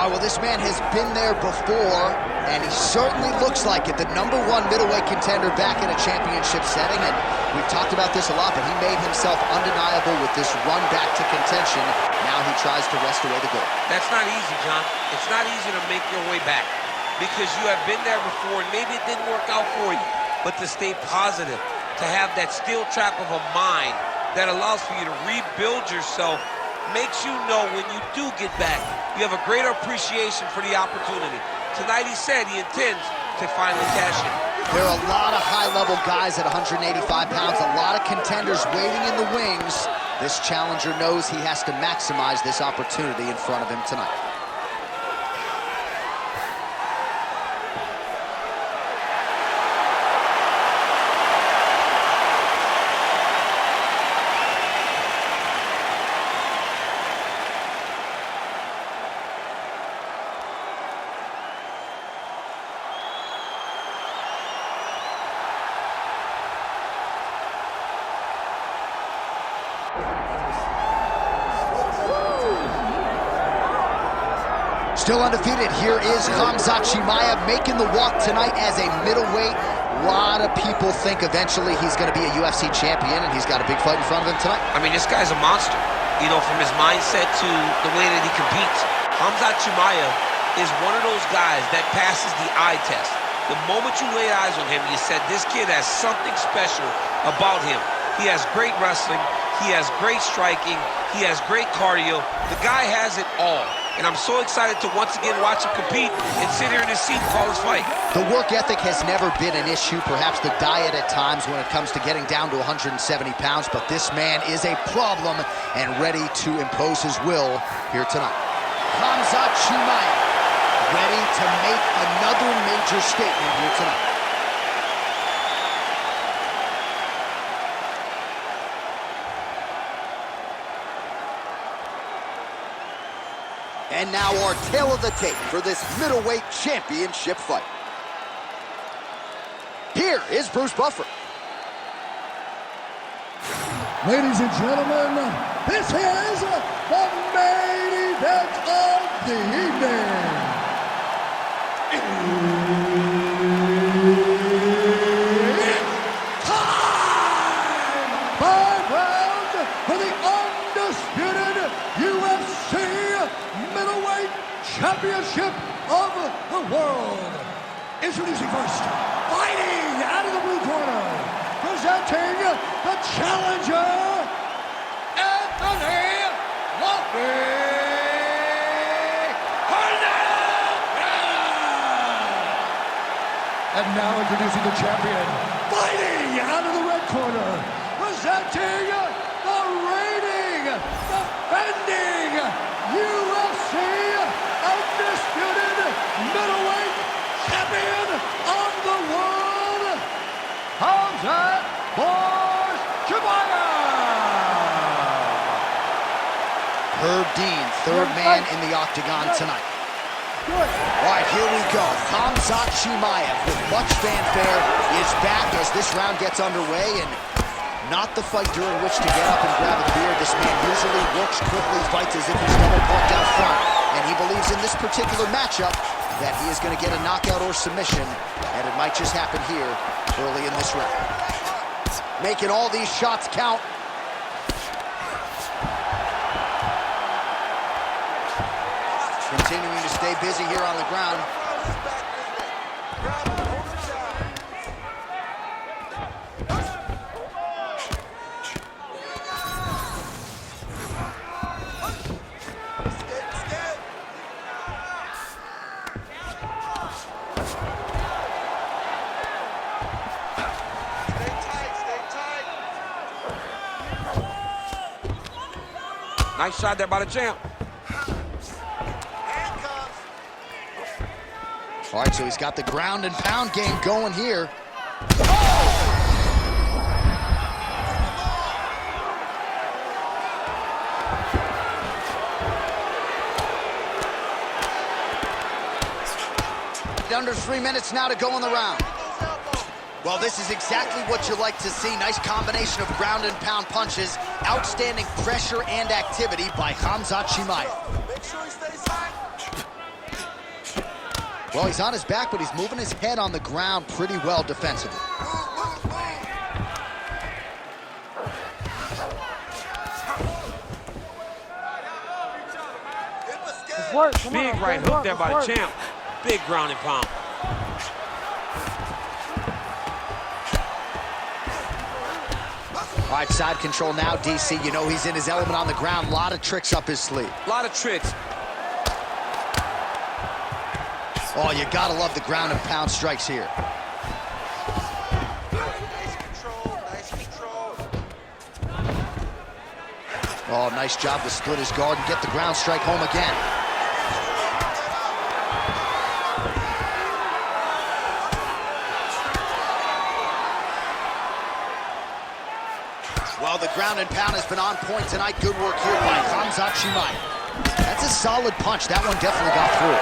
All right, well, this man has been there before, and he certainly looks like it. The #1 middleweight contender back in a championship setting, and we've talked about this a lot, but he made himself undeniable with this run back to contention. Now he tries to wrest away the gold. That's not easy, John. It's not easy to make your way back because you have been there before, and maybe it didn't work out for you. But to stay positive, to have that steel trap of a mind that allows for you to rebuild yourself, makes you know when you do get back, you have a greater appreciation for the opportunity. Tonight he said he intends to finally cash in. There are a lot of high-level guys at 185 pounds, a lot of contenders waiting in the wings. This challenger knows he has to maximize this opportunity in front of him tonight. Still undefeated, here is Khamzat Chimaev making the walk tonight as a middleweight. A lot of people think eventually he's going to be a UFC champion, and he's got a big fight in front of him tonight. I mean, this guy's a monster. You know, from his mindset to the way that he competes. Khamzat Chimaev is one of those guys that passes the eye test. The moment you laid eyes on him, you said, this kid has something special about him. He has great wrestling. He has great striking. He has great cardio. The guy has it all. And I'm so excited to once again watch him compete and sit here in his seat and call his fight. The work ethic has never been an issue, perhaps the diet at times when it comes to getting down to 170 pounds, but this man is a problem and ready to impose his will here tonight. Khamzat Chimaev, ready to make another major statement here tonight. And now our tail of the tape for this middleweight championship fight. Here is Bruce Buffer. Ladies and gentlemen, this is the main event of the evening. It's time! 5 rounds for the undisputed UFC middleweight championship of the world. Introducing first, fighting out of the blue corner, presenting the challenger, Anthony Hernandez. And now introducing the champion, fighting out of the red corner, presenting the reigning, defending UFC undisputed middleweight champion of the world, Khamzat Chimaev. Herb Dean, third man in the octagon tonight. All right, here we go. Khamzat Chimaev, with much fanfare, is back as this round gets underway, and not the fight during which to get up and grab a beer. This man usually works quickly, fights as if he's double parked out front, and he believes in this particular matchup that he is going to get a knockout or submission, and it might just happen here early in this round. Making all these shots count. Continuing to stay busy here on the ground. Nice shot there by the champ. All right, so he's got the ground and pound game going here. Under 3 minutes now to go in the round. Well, this is exactly what you like to see. Nice combination of ground and pound punches. Outstanding pressure and activity by Khamzat Chimaev. Make sure he stays high. Well, he's on his back, but he's moving his head on the ground pretty well defensively. Big right hook there by the champ. Big ground and pound. All right, side control now, DC. You know he's in his element on the ground. A lot of tricks up his sleeve. A lot of tricks. Oh, you gotta love the ground and pound strikes here. Nice control, nice control. Oh, nice job to split his guard and get the ground strike home again. Well, the ground and pound has been on point tonight. Good work here by Khamzat Chimaev. That's a solid punch. That one definitely got through.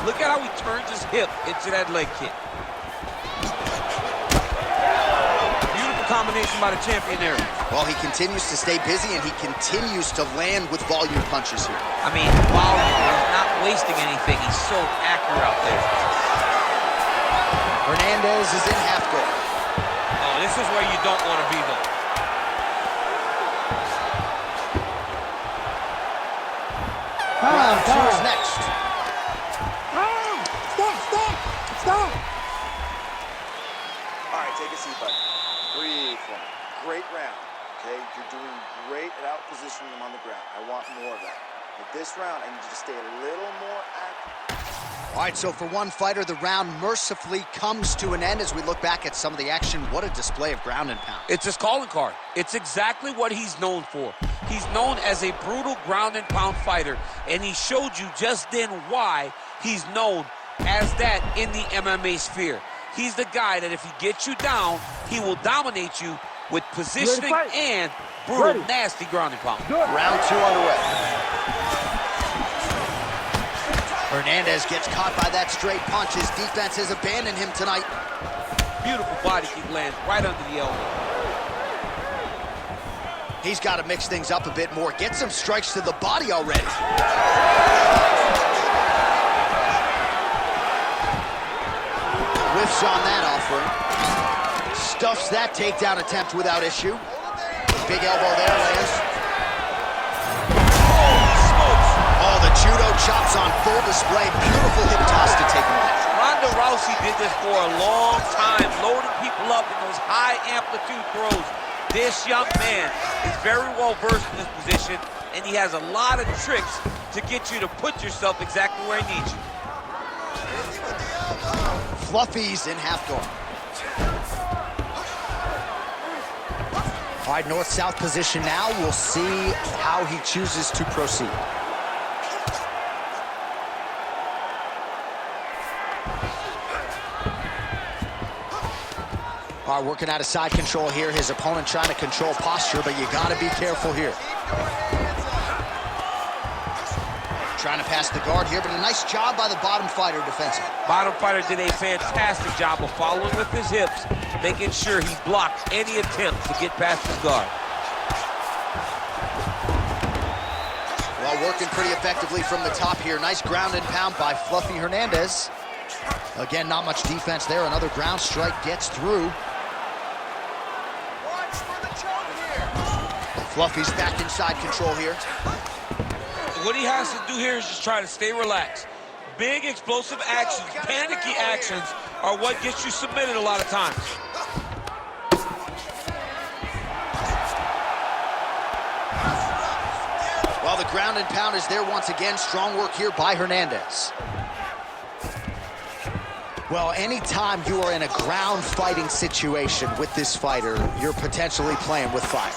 Look at how he turns his hip into that leg kick. Beautiful combination by the champion there. Well, he continues to stay busy, and he continues to land with volume punches here. I mean, volume. He's not wasting anything. He's so accurate out there. Hernandez is in half guard. Oh, this is where you don't want to be, though. Round two is next. Stop! All right, take a seat, buddy. Breathe for me. Great round, okay? You're doing great at out-positioning him on the ground. I want more of that. But this round, I need you to stay a little more active. All right, so for one fighter, the round mercifully comes to an end as we look back at some of the action. What a display of ground and pound. It's his calling card. It's exactly what he's known for. He's known as a brutal ground and pound fighter, and he showed you just then why he's known as that in the MMA sphere. He's the guy that if he gets you down, he will dominate you with positioning and brutal, nasty ground and pound. Round two underway. Hernandez gets caught by that straight punch. His defense has abandoned him tonight. Beautiful body kick lands right under the elbow. He's got to mix things up a bit more. Get some strikes to the body already. Whiffs on that offering. Stuffs that takedown attempt without issue. Big elbow there, lands. Oh, the judo chops on full display. Beautiful hip toss to take him down. Ronda Rousey did this for a long time, loading people up in those high amplitude throws. This young man is very well versed in this position, and he has a lot of tricks to get you to put yourself exactly where he needs you. Fluffy's in half guard. All right, north-south position now. We'll see how he chooses to proceed. All right, working out of side control here. His opponent trying to control posture, but you got to be careful here. Trying to pass the guard here, but a nice job by the bottom fighter defensively. Bottom fighter did a fantastic job of following with his hips, making sure he blocked any attempt to get past his guard. Well, working pretty effectively from the top here. Nice ground and pound by Fluffy Hernandez. Again, not much defense there. Another ground strike gets through. Watch for the choke here. Fluffy's back inside control here. What he has to do here is just try to stay relaxed. Big explosive actions, panicky actions are what gets you submitted a lot of times. Well, the ground and pound is there once again. Strong work here by Hernandez. Well, anytime you are in a ground fighting situation with this fighter, you're potentially playing with fire.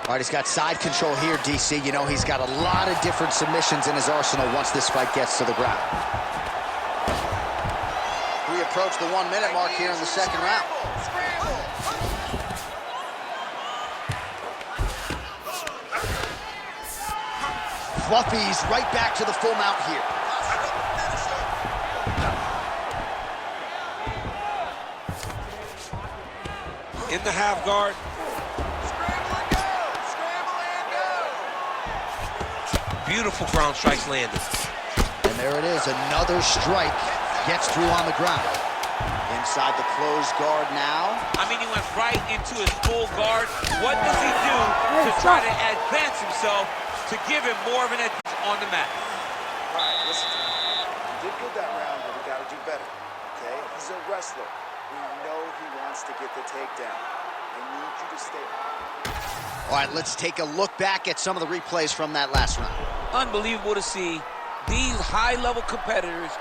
All right, he's got side control here, DC. You know, he's got a lot of different submissions in his arsenal once this fight gets to the ground. We approach the 1 minute mark here in the second round. Fluffy's right back to the full mount here. In the half guard. Beautiful ground strikes landed. And there it is, another strike gets through on the ground. Inside the closed guard now. I mean, he went right into his full guard. What does he do to try to advance himself to give him more of an advantage on the mat? All right, listen to me. You did good that round, but we got to do better, okay? He's a wrestler. We know he wants to get the takedown. I need you to stay on. All right, let's take a look back at some of the replays from that last round. Unbelievable to see these high-level competitors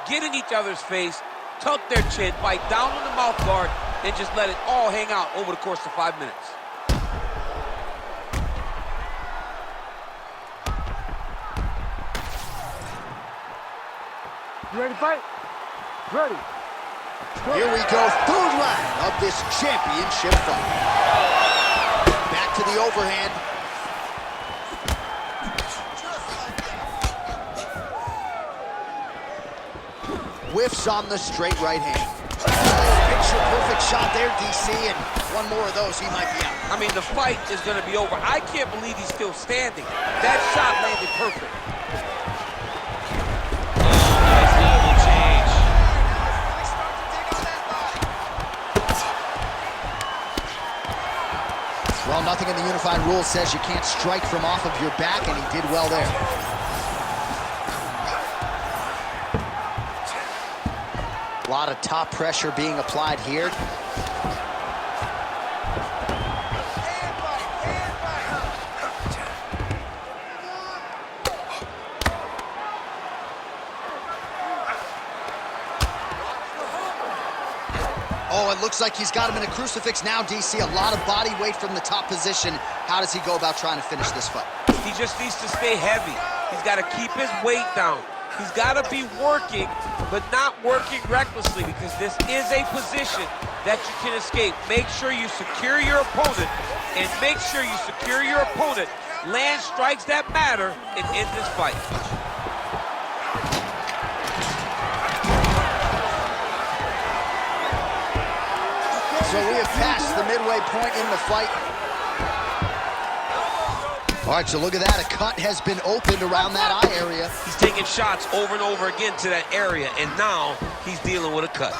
get in each other's face, tuck their chin, fight down on the mouth guard, and just let it all hang out over the course of 5 minutes. You ready to fight? Ready. Here we go, third round of this championship fight. Back to the overhand. Whiffs on the straight right hand. Picture perfect shot there, DC, and one more of those, he might be out. I mean, the fight is going to be over. I can't believe he's still standing. That shot landed perfect. Nice elbow change. Well, nothing in the unified rules says you can't strike from off of your back, and he did well there. A lot of top pressure being applied here. Oh, it looks like he's got him in a crucifix now, DC. A lot of body weight from the top position. How does he go about trying to finish this fight? He just needs to stay heavy. He's got to keep his weight down. He's got to be working, but not working recklessly, because this is a position that you can escape. Make sure you secure your opponent, and make sure you secure your opponent, land strikes that matter, and end this fight. So we have passed the midway point in the fight. All right, so look at that. A cut has been opened around that eye area. He's taking shots over and over again to that area, and now he's dealing with a cut.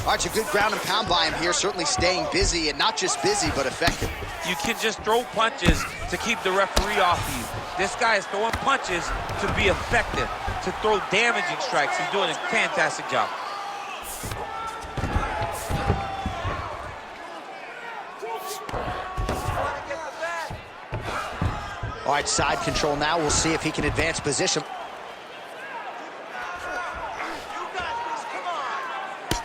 All right, so good ground and pound by him here, certainly staying busy, and not just busy, but effective. You can just throw punches to keep the referee off you. This guy is throwing punches to be effective, to throw damaging strikes. He's doing a fantastic job. All right, side control now. We'll see if he can advance position.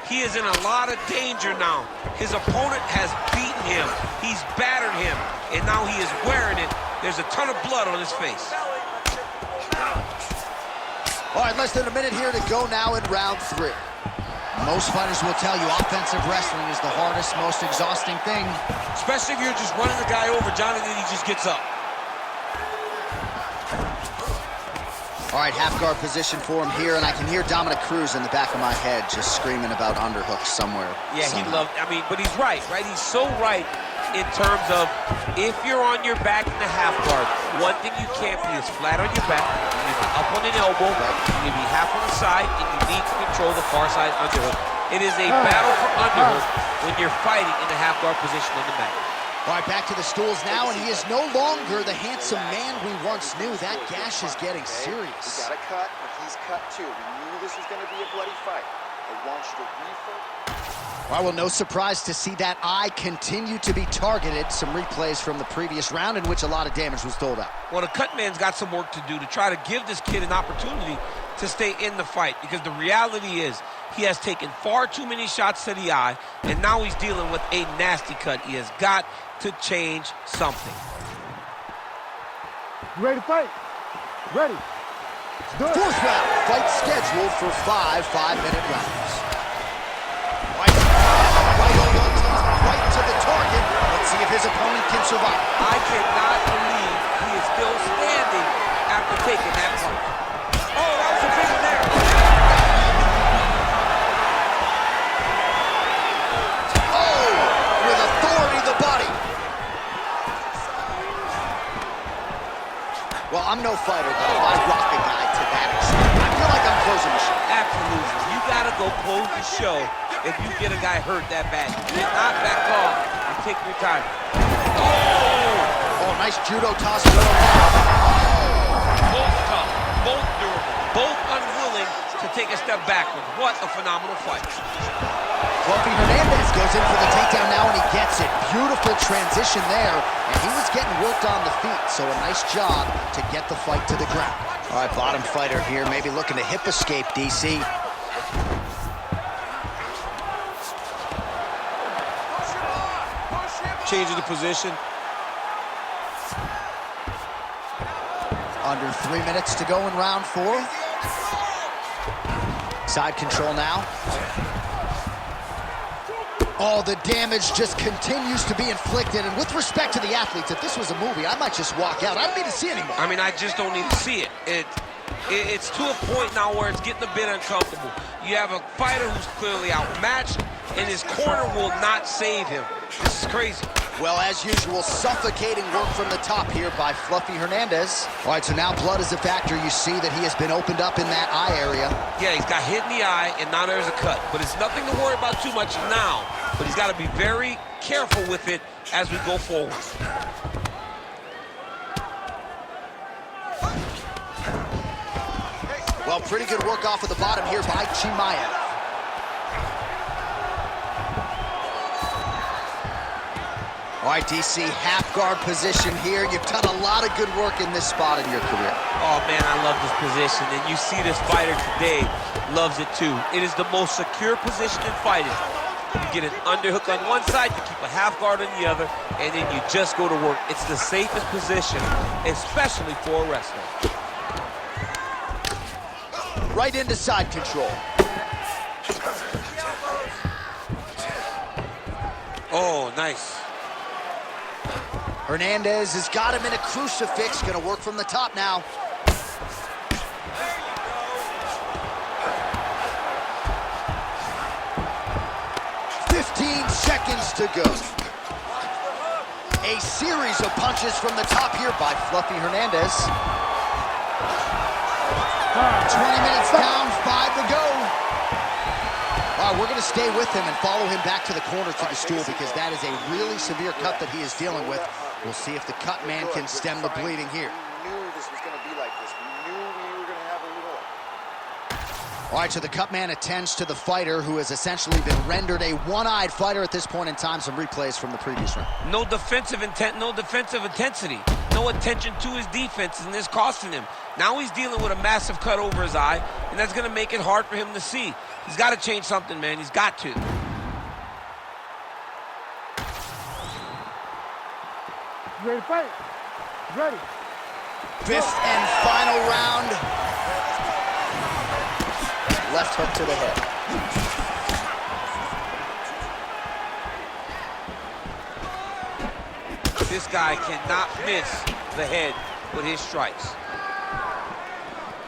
He is in a lot of danger now. His opponent has beaten him. He's battered him, and now he is wearing it. There's a ton of blood on his face. All right, less than a minute here to go now in round 3. Most fighters will tell you offensive wrestling is the hardest, most exhausting thing. Especially if you're just running the guy over, John, and then he just gets up. All right, half guard position for him here, and I can hear Dominic Cruz in the back of my head just screaming about underhooks somewhere. Yeah, he loved, I mean, but he's right? He's so right in terms of if you're on your back in the half guard, one thing you can't be is flat on your back. You need to be up on an elbow, you need to be half on the side, and you need to control the far side underhook. It is a battle for underhook when you're fighting in the half guard position on the mat. All right, back to the stools now, and he is no longer the handsome man we once knew. That gash is getting serious. We got a cut, but he's cut too. We knew this was going to be a bloody fight. I want you to refocus. Well, no surprise to see that eye continue to be targeted. Some replays from the previous round in which a lot of damage was doled out. Well, the cut man's got some work to do to try to give this kid an opportunity to stay in the fight, because the reality is he has taken far too many shots to the eye, and now he's dealing with a nasty cut. He has got to change something. You ready to fight? Ready. Let's do it. Fourth round, fight scheduled for 5 5-minute rounds. Right to the target. Let's see if his opponent can survive. I cannot believe he is still standing after taking that punch. Oh, that was a big one there. Oh, with authority, the body. Well, I'm no fighter, but if I rock a guy to that extent, I feel like I'm closing the show. Absolutely. You gotta go close the show if you get a guy hurt that bad. You cannot back off and take your time. Oh, nice judo toss. Both tough, both durable, both unwilling to take a step backward. What a phenomenal fight. Fluffy Hernandez goes in for the takedown now, and he gets it. Beautiful transition there, and he was getting worked on the feet, so a nice job to get the fight to the ground. All right, bottom fighter here, maybe looking to hip escape, DC. Changing the position. Under 3 minutes to go in round 4. Side control now. Oh, the damage just continues to be inflicted. And with respect to the athletes, if this was a movie, I might just walk out. I don't need to see anymore. I mean, I just don't need to see it. It's to a point now where it's getting a bit uncomfortable. You have a fighter who's clearly outmatched, and his corner will not save him. This is crazy. Well, as usual, suffocating work from the top here by Fluffy Hernandez. All right, so now blood is a factor. You see that he has been opened up in that eye area. Yeah, he's got hit in the eye, and now there's a cut. But it's nothing to worry about too much now. But he's got to be very careful with it as we go forward. Well, pretty good work off of the bottom here by Chimaev. All right, DC, half guard position here. You've done a lot of good work in this spot in your career. Oh, man, I love this position. And you see this fighter today loves it, too. It is the most secure position in fighting. You get an underhook on one side, you keep a half guard on the other, and then you just go to work. It's the safest position, especially for a wrestler. Right into side control. Oh, nice. Hernandez has got him in a crucifix. Gonna work from the top now. Seconds to go. A series of punches from the top here by Fluffy Hernandez. 20 minutes down, 5 to go. All right, we're going to stay with him and follow him back to the corner to the stool because that is a really severe cut that he is dealing with. We'll see if the cut man can stem the bleeding here. We knew this was going to be like this. We knew we were going to have a little. All right, so the cut man attends to the fighter who has essentially been rendered a one-eyed fighter at this point in time. Some replays from the previous round. No defensive intent, no defensive intensity. No attention to his defense, and this costing him. Now he's dealing with a massive cut over his eye, and that's going to make it hard for him to see. He's got to change something, man. He's got to. Ready to fight? Ready. Fifth and final round. Left hook to the head. This guy cannot miss the head with his strikes.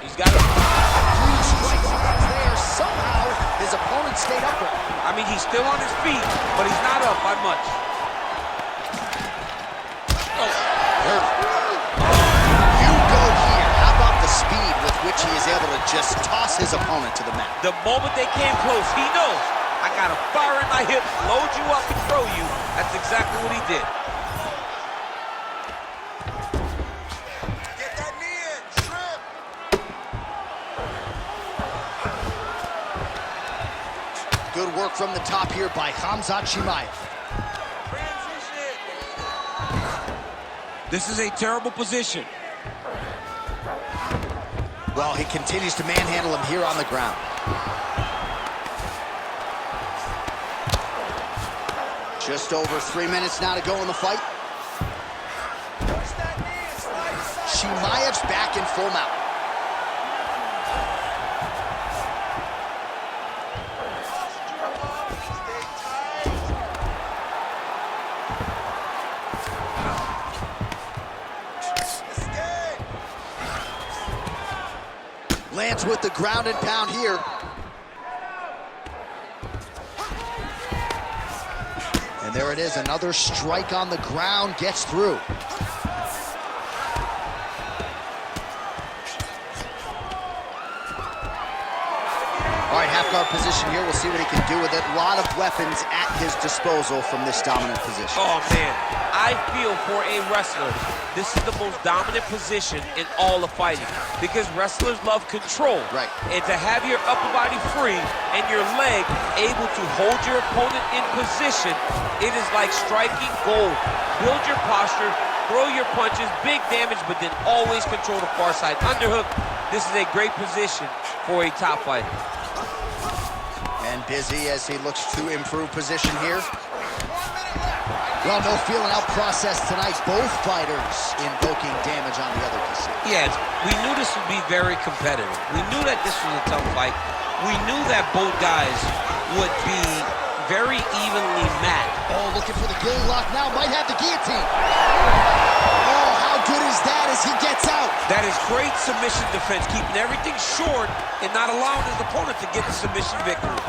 He's got to... Huge strikes there. Somehow, his opponent stayed upright. I mean, he's still on his feet, but he's not up by much. Oh. You go here. How about the speed with which he is able to just toss his opponent to the mat? The moment they came close, he knows, I got a fire in my hip, load you up and throw you. That's exactly what he did. Get that knee in, trip. Good work from the top here by Khamzat Chimaev. This is a terrible position. Well, he continues to manhandle him here on the ground. Just over 3 minutes now to go in the fight. Chimaev's back in full mount. Lands with the ground and pound here. And there it is, another strike on the ground, gets through. half-guard position here. We'll see what he can do with it. A lot of weapons at his disposal from this dominant position. Oh, man. I feel for a wrestler, this is the most dominant position in all of fighting because wrestlers love control. Right. And to have your upper body free and your leg able to hold your opponent in position, it is like striking gold. Build your posture, throw your punches, big damage, but then always control the far side underhook. This is a great position for a top fighter. And busy as he looks to improve position here. Well, no feeling out process tonight. Both fighters invoking damage on the other decision. Yes, we knew this would be very competitive. We knew that this was a tough fight. We knew that both guys would be very evenly matched. Oh, looking for the gilly lock now. Might have the guillotine. Oh, how good is that as he gets out? That is great submission defense, keeping everything short and not allowing his opponent to get the submission victory.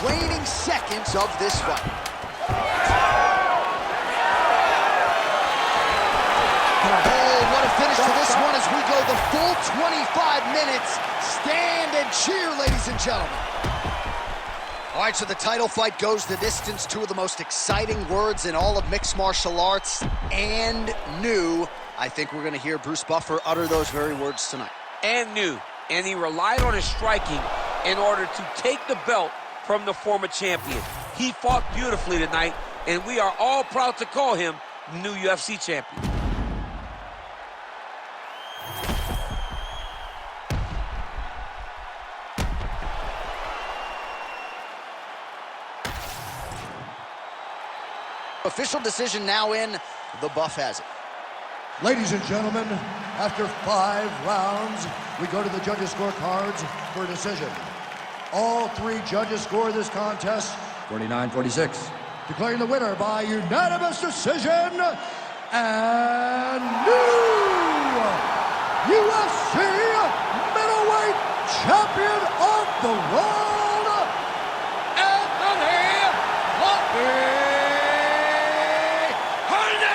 Waning seconds of this fight. Oh, what a finish to this one as we go the full 25 minutes. Stand and cheer, ladies and gentlemen. All right, so the title fight goes the distance. Two of the most exciting words in all of mixed martial arts, and new. I think we're going to hear Bruce Buffer utter those very words tonight. And new. And he relied on his striking in order to take the belt from the former champion. He fought beautifully tonight, and we are all proud to call him the new UFC champion. Official decision now in. The Buff has it. Ladies and gentlemen, after 5 rounds, we go to the judges' scorecards for a decision. All 3 judges score this contest 49-46. declaring the winner by unanimous decision and new UFC middleweight champion of the world, Anthony Hernandez.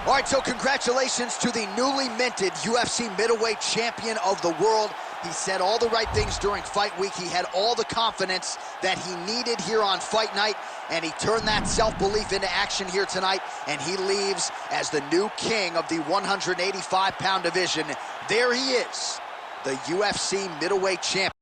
All right, so congratulations to the newly minted UFC middleweight champion of the world. He said all the right things during fight week. He had all the confidence that he needed here on fight night, and he turned that self-belief into action here tonight, and he leaves as the new king of the 185-pound division. There he is, the UFC middleweight champion.